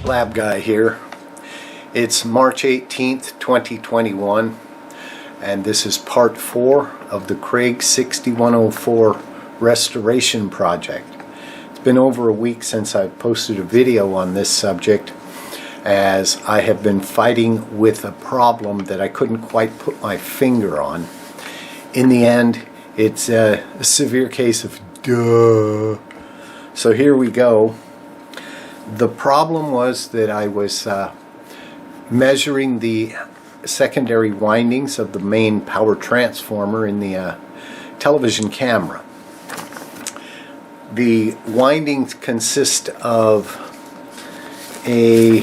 Lab Guy here. It's March 18th, 2021, and this is part 4 of the Craig 6104 restoration project. It's been over a week since I posted a video on this subject, as I have been fighting with a problem that I couldn't quite put my finger on. In the end, it's a severe case of duh. So here we go. The problem was that I was measuring the secondary windings of the main power transformer in the television camera. The windings consist of a,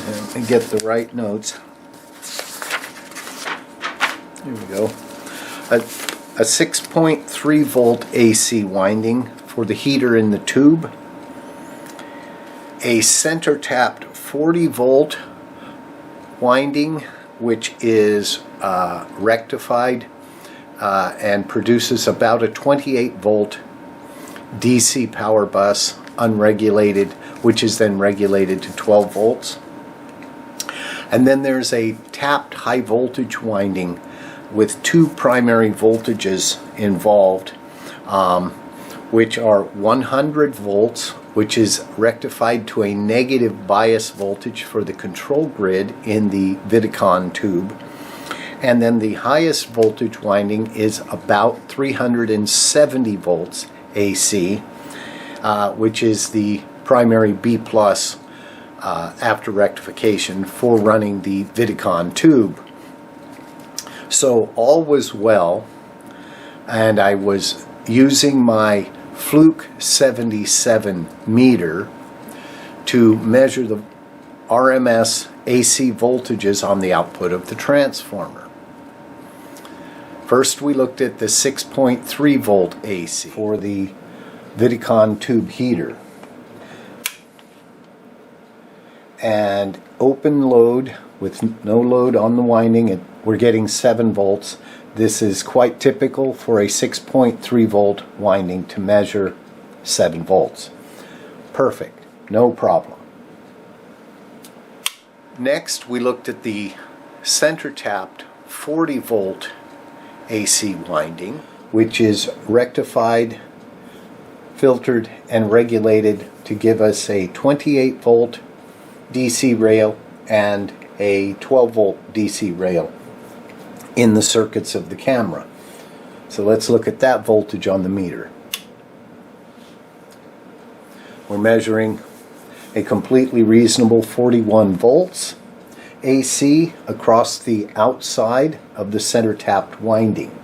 let me get the right notes. Here we go. A 6.3 volt AC winding for the heater in the tube. A center tapped 40 volt winding, which is rectified and produces about a 28 volt DC power bus, unregulated, which is then regulated to 12 volts. And then there's a tapped high voltage winding with two primary voltages involved, which are 100 volts, which is rectified to a negative bias voltage for the control grid in the Vidicon tube. And then the highest voltage winding is about 370 volts AC, which is the primary B plus after rectification for running the Vidicon tube. So all was well, and I was using my fluke 77 meter to measure the RMS AC voltages on the output of the transformer. First we looked at the 6.3 volt AC for the Vidicon tube heater. And open load with no load on the winding, we're getting 7 volts. This is quite typical for a 6.3 volt winding to measure 7 volts. Perfect, no problem. Next we looked at the center tapped 40 volt AC winding, which is rectified, filtered, and regulated to give us a 28 volt DC rail and a 12 volt DC rail in the circuits of the camera. So let's look at that voltage on the meter. We're measuring a completely reasonable 41 volts AC across the outside of the center tapped winding.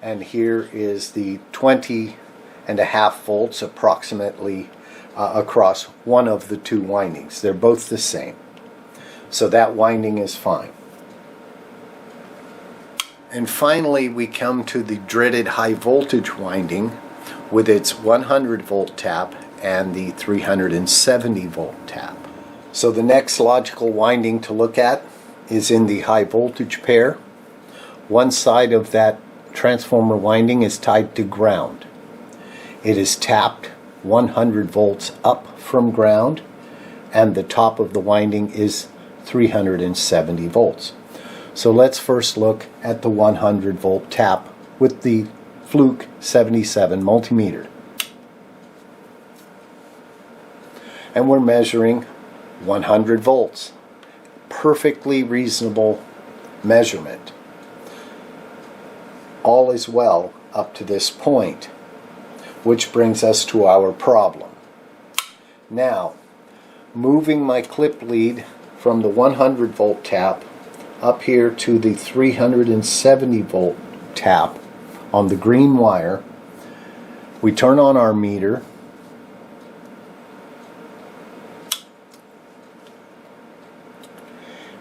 And here is the 20.5 volts approximately across one of the two windings. They're both the same. So that winding is fine. And finally we come to the dreaded high voltage winding with its 100 volt tap and the 370 volt tap. So the next logical winding to look at is in the high voltage pair. One side of that transformer winding is tied to ground. It is tapped 100 volts up from ground, and the top of the winding is 370 volts. So let's first look at the 100 volt tap with the fluke 77 multimeter. And we're measuring 100 volts. Perfectly reasonable measurement. All is well up to this point, which brings us to our problem. Now, moving my clip lead from the 100 volt tap up here to the 370 volt tap on the green wire, we turn on our meter,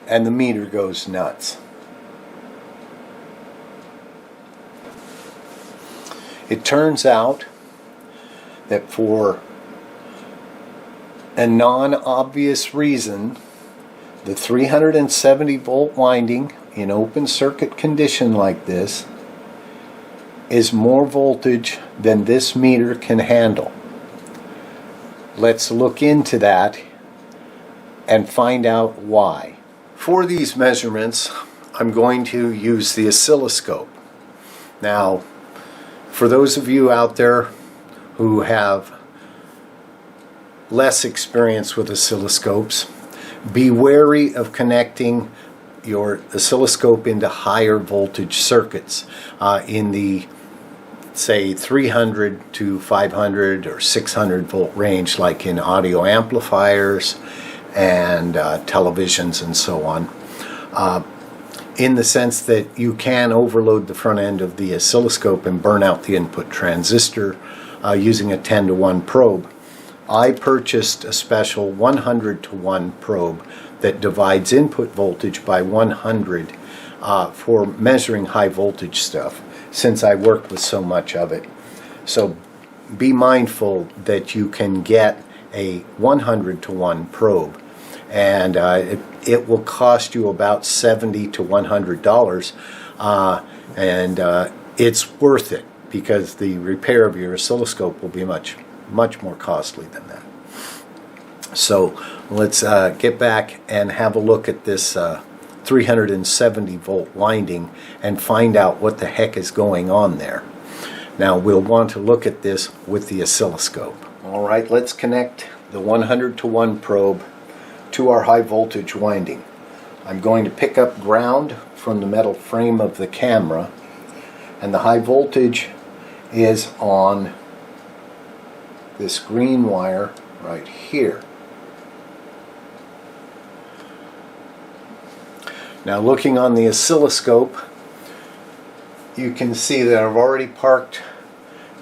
and the meter goes nuts. It turns out that for a non-obvious reason, the 370 volt winding in open circuit condition like this is more voltage than this meter can handle. Let's look into that and find out why. For these measurements, I'm going to use the oscilloscope. Now, for those of you out there who have less experience with oscilloscopes, be wary of connecting your oscilloscope into higher voltage circuits in the, say, 300 to 500 or 600 volt range, like in audio amplifiers and televisions and so on, in the sense that you can overload the front end of the oscilloscope and burn out the input transistor using a 10-to-1 probe. I purchased a special 100-to-1 probe that divides input voltage by 100 for measuring high voltage stuff, since I work with so much of it. So be mindful that you can get a 100-to-1 probe, and it will cost you about $70 to $100, and it's worth it, because the repair of your oscilloscope will be much more costly than that. So let's get back and have a look at this 370 volt winding and find out what the heck is going on there. Now we'll want to look at this with the oscilloscope. All right, let's connect the 100-to-1 probe to our high voltage winding. I'm going to pick up ground from the metal frame of the camera, and the high voltage is on this green wire right here. Now, looking on the oscilloscope, you can see that I've already parked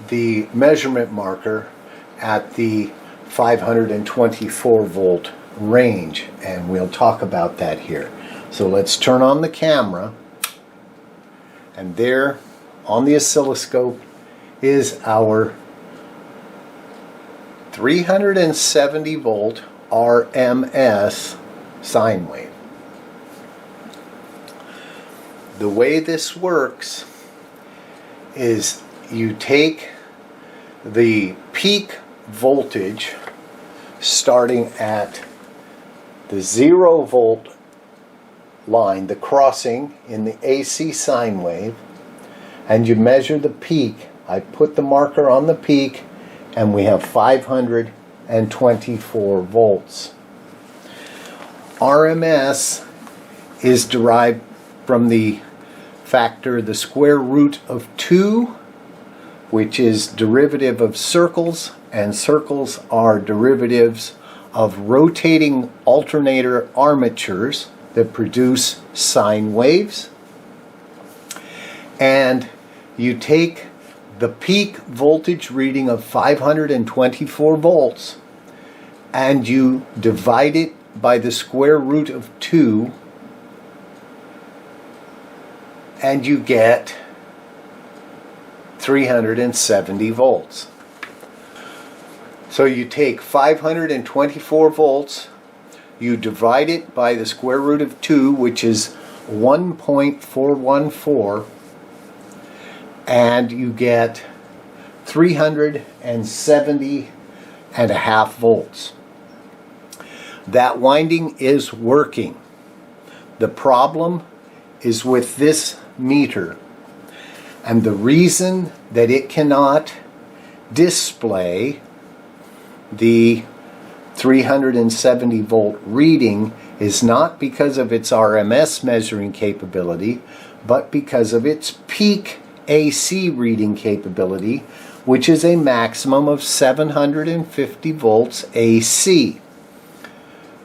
the measurement marker at the 524 volt range, and we'll talk about that here. So let's turn on the camera, and there on the oscilloscope is our 370 volt RMS sine wave. The way this works is you take the peak voltage starting at the 0 volt line, the crossing in the AC sine wave, and you measure the peak. I put the marker on the peak, and we have 524 volts. RMS is derived from the factor the square root of 2, which is derivative of circles, and circles are derivatives of rotating alternator armatures that produce sine waves. And you take the peak voltage reading of 524 volts and you divide it by the square root of 2, and you get 370 volts. So you take 524 volts, you divide it by the square root of 2, which is 1.414, and you get 370.5 volts. That winding is working. The problem is with this meter, and the reason that it cannot display the 370 volt reading is not because of its RMS measuring capability, but because of its peak AC reading capability, which is a maximum of 750 volts AC.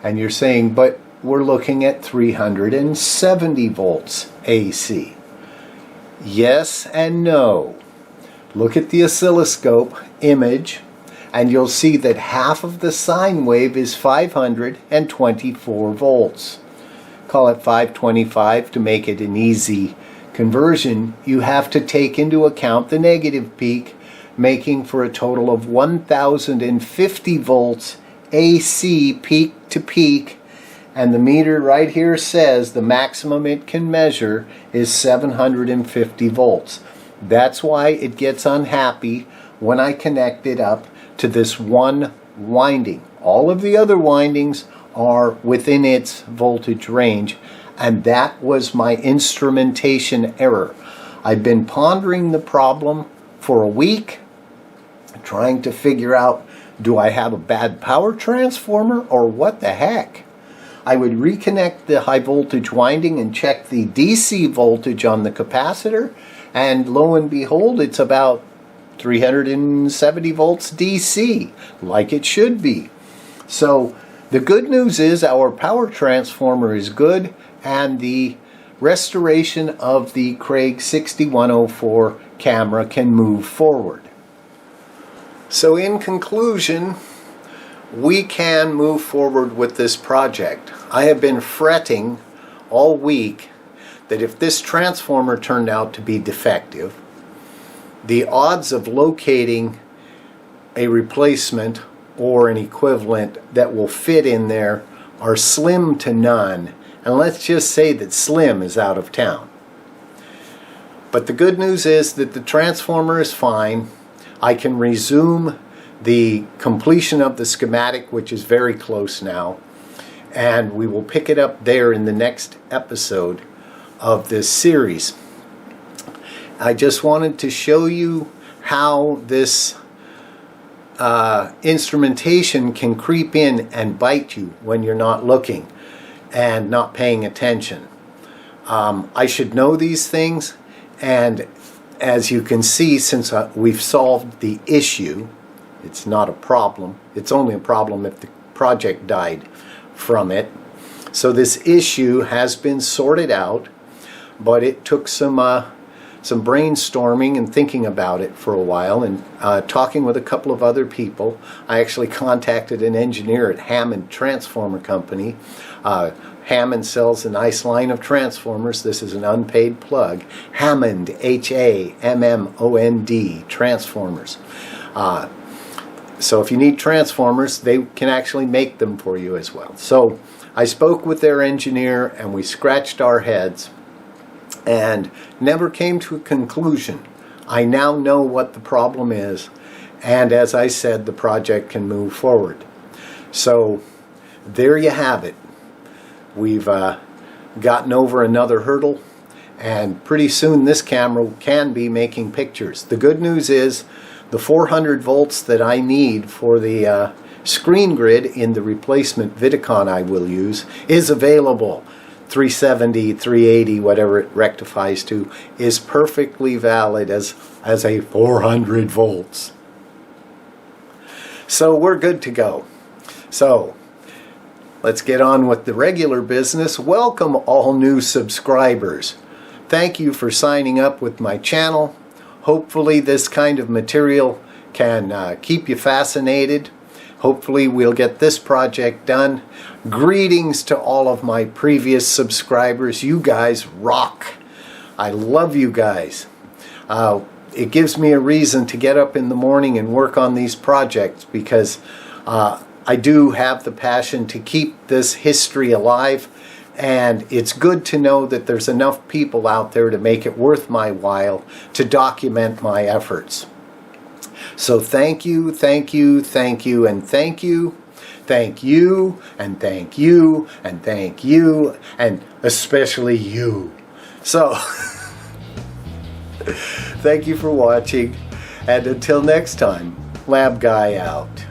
And you're saying, but we're looking at 370 volts AC. Yes and no. Look at the oscilloscope image, and you'll see that half of the sine wave is 524 volts. Call it 525 to make it an easy conversion. You have to take into account the negative peak, making for a total of 1050 volts AC peak to peak, and the meter right here says the maximum it can measure is 750 volts. That's why it gets unhappy when I connect it up to this one winding. All of the other windings are within its voltage range, and that was my instrumentation error. I've been pondering the problem for a week, trying to figure out, do I have a bad power transformer or what the heck? I would reconnect the high voltage winding and check the DC voltage on the capacitor, and lo and behold, it's about 370 volts DC, like it should be. So the good news is our power transformer is good, and the restoration of the Craig 6104 camera can move forward. So in conclusion, we can move forward with this project. I have been fretting all week that if this transformer turned out to be defective, the odds of locating a replacement or an equivalent that will fit in there are slim to none. And let's just say that Slim is out of town. But the good news is that the transformer is fine. I can resume the completion of the schematic, which is very close now, and we will pick it up there in the next episode of this series. I just wanted to show you how this instrumentation can creep in and bite you when you're not looking and not paying attention. I should know these things, and as you can see, since we've solved the issue, it's not a problem. It's only a problem if the project died from it. So this issue has been sorted out, but it took some brainstorming and thinking about it for a while, and talking with a couple of other people. I actually contacted an engineer at Hammond Transformer Company. Hammond sells a nice line of transformers. This is an unpaid plug. Hammond, Hammond, transformers. So if you need transformers, they can actually make them for you as well. So I spoke with their engineer, and we scratched our heads and never came to a conclusion. I now know what the problem is, and as I said, the project can move forward. So there you have it. We've gotten over another hurdle, and pretty soon this camera can be making pictures. The good news is the 400 volts that I need for the screen grid in the replacement Vidicon I will use is available. 370, 380, whatever it rectifies to, is perfectly valid as a 400 volts. So we're good to go. So let's get on with the regular business. Welcome all new subscribers. Thank you for signing up with my channel. Hopefully this kind of material can keep you fascinated. Hopefully we'll get this project done. Greetings to all of my previous subscribers. You guys rock. I love you guys. It gives me a reason to get up in the morning and work on these projects, because I do have the passion to keep this history alive, and it's good to know that there's enough people out there to make it worth my while to document my efforts. So thank you, thank you, thank you, and thank you. Thank you, and thank you, and thank you, and especially you. So, thank you for watching, and until next time, Lab Guy out.